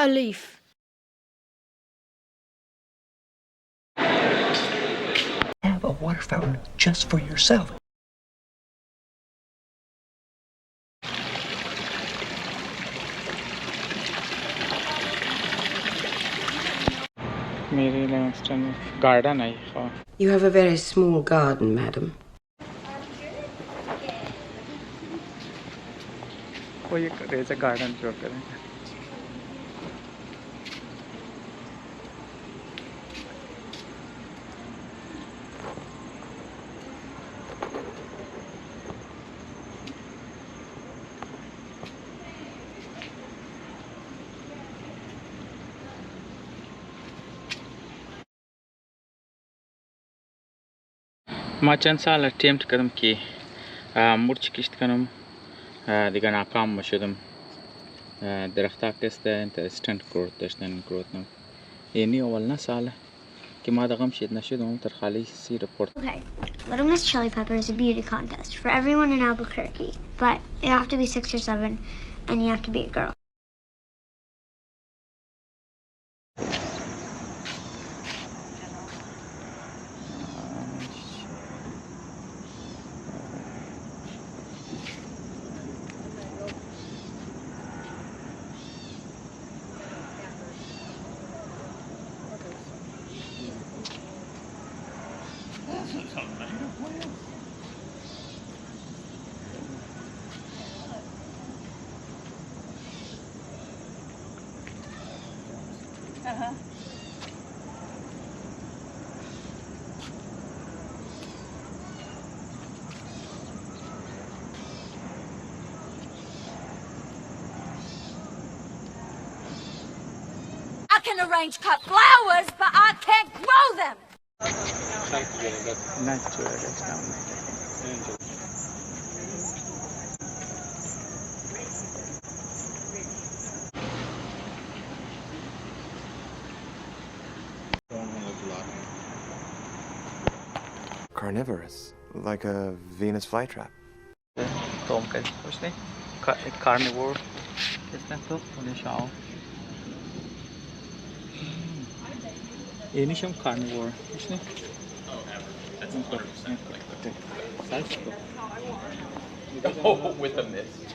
A leaf. Have a water fountain just for yourself. मेरी Livingstone garden है ये. You have a very small garden, madam. कोई एक rays garden जो करें. ما چند سال اتمپت کردم که مرچ کشت کنم دیگه ناکام شدم. درختها کسته انترستنت گروت داشتن گروتنم. اینی اول ساله که ما دقم شد نشدم تر خالی سی رپورت. Okay, Little Miss Chili Pepper is a beauty contest for everyone in Albuquerque, but you have to be 6 or 7, and you have to be a girl. I can arrange cut flowers, but I can't grow them. Carnivorous, like a Venus flytrap. توم كده وش ده؟ carnivore كده تو ولا شاو. ini شم carnivore وش ده؟ Oh, with a mist.